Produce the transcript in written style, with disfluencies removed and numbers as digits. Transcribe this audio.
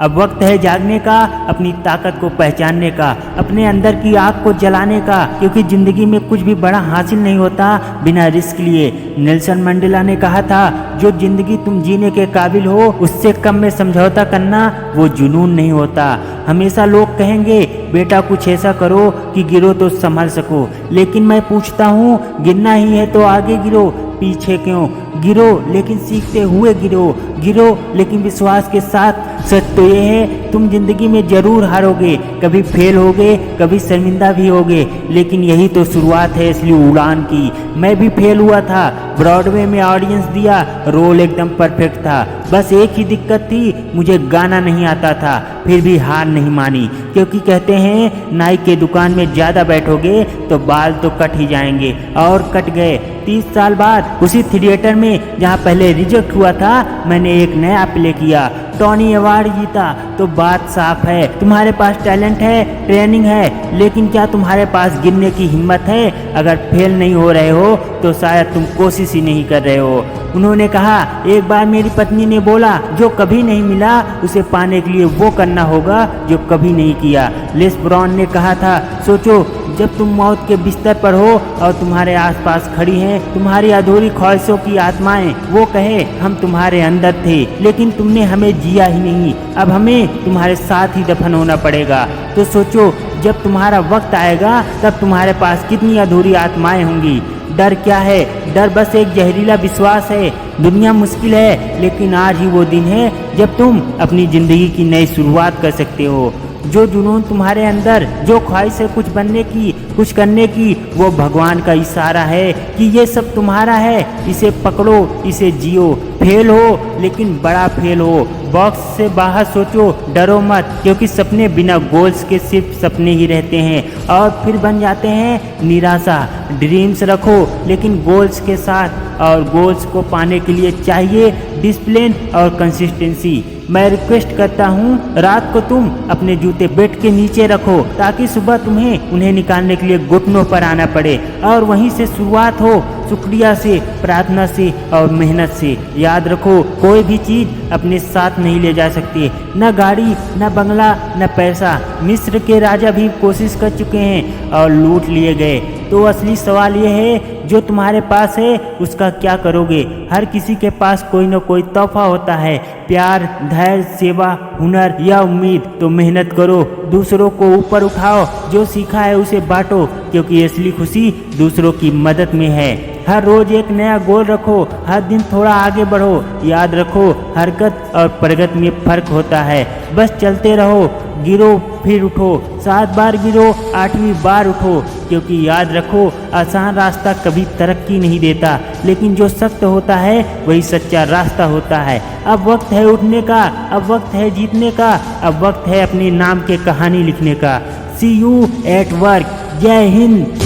अब वक्त है जागने का, अपनी ताकत को पहचानने का, अपने अंदर की आग को जलाने का, क्योंकि जिंदगी में कुछ भी बड़ा हासिल नहीं होता बिना रिस्क लिए। नेल्सन मंडेला ने कहा था, जो जिंदगी तुम जीने के काबिल हो उससे कम में समझौता करना वो जुनून नहीं होता। हमेशा लोग कहेंगे बेटा कुछ ऐसा करो कि गिरो तो संभल सको, लेकिन मैं पूछता हूँ गिरना ही है तो आगे गिरो, पीछे क्यों? गिरो लेकिन सीखते हुए गिरो, गिरो लेकिन विश्वास के साथ। सच तो ये है तुम जिंदगी में जरूर हारोगे, कभी फेल होगे, कभी शर्मिंदा भी होगे, लेकिन यही तो शुरुआत है असली उड़ान की। मैं भी फेल हुआ था, ब्रॉडवे में ऑडियंस दिया, रोल एकदम परफेक्ट था, बस एक ही दिक्कत थी, मुझे गाना नहीं आता था। फिर भी हार नहीं मानी, क्योंकि कहते हैं नाई के दुकान में ज़्यादा बैठोगे तो बाल तो कट ही जाएंगे, और कट गए। 30 साल बाद उसी थिएटर में जहाँ पहले रिजेक्ट हुआ था मैंने एक नया प्ले किया, टोनी अवार्ड जीता। तो बात साफ है, तुम्हारे पास टैलेंट है, ट्रेनिंग है, लेकिन क्या तुम्हारे पास गिरने की हिम्मत है? अगर फेल नहीं हो रहे हो तो शायद तुम कोशिश ही नहीं कर रहे हो। उन्होंने कहा, एक बार मेरी पत्नी ने बोला, जो कभी नहीं मिला उसे पाने के लिए वो करना होगा जो कभी नहीं किया। लेस ब्राउन ने कहा था, सोचो जब तुम मौत के बिस्तर पर हो और तुम्हारे आसपास खड़ी हैं तुम्हारी अधूरी ख्वाहिशों की आत्माएं, वो कहे हम तुम्हारे अंदर थे लेकिन तुमने हमें जिया ही नहीं, अब हमें तुम्हारे साथ ही दफन होना पड़ेगा। तो सोचो जब तुम्हारा वक्त आएगा तब तुम्हारे पास कितनी अधूरी आत्माएं होंगी। डर क्या है? डर बस एक जहरीला विश्वास है। दुनिया मुश्किल है, लेकिन आज ही वो दिन है जब तुम अपनी जिंदगी की नई शुरुआत कर सकते हो। जो जुनून तुम्हारे अंदर, जो ख्वाहिश है कुछ बनने की, कुछ करने की, वो भगवान का इशारा है कि ये सब तुम्हारा है, इसे पकड़ो, इसे जियो। फेल हो लेकिन बड़ा फेल हो, बॉक्स से बाहर सोचो, डरो मत, क्योंकि सपने बिना गोल्स के सिर्फ सपने ही रहते हैं और फिर बन जाते हैं निराशा। ड्रीम्स रखो लेकिन गोल्स के साथ, और गोल्स को पाने के लिए चाहिए डिसिप्लिन और कंसिस्टेंसी। मैं रिक्वेस्ट करता हूँ रात को तुम अपने जूते बेड के नीचे रखो ताकि सुबह तुम्हें उन्हें निकालने के लिए घुटनों पर आना पड़े, और वहीं से शुरुआत हो, शुक्रिया से, प्रार्थना से और मेहनत से। याद रखो कोई भी चीज़ अपने साथ नहीं ले जा सकती, न गाड़ी, न बंगला, न पैसा। मिस्र के राजा भी कोशिश कर चुके हैं और लूट लिए गए। तो असली सवाल ये है जो तुम्हारे पास है उसका क्या करोगे? हर किसी के पास कोई न कोई तोहफा होता है, प्यार, धैर्य, सेवा, हुनर या उम्मीद। तो मेहनत करो, दूसरों को ऊपर उठाओ, जो सीखा है उसे बांटो, क्योंकि असली खुशी दूसरों की मदद में है। हर रोज एक नया गोल रखो, हर दिन थोड़ा आगे बढ़ो। याद रखो हरकत और प्रगति में फर्क होता है। बस चलते रहो, गिरो फिर उठो, 7 बार गिरो, 8वीं बार उठो, क्योंकि याद रखो आसान रास्ता कभी तरक्की नहीं देता, लेकिन जो सख्त होता है वही सच्चा रास्ता होता है। अब वक्त है उठने का, अब वक्त है जीतने का, अब वक्त है अपने नाम के कहानी लिखने का। सी यू एट वर्क। जय हिंद।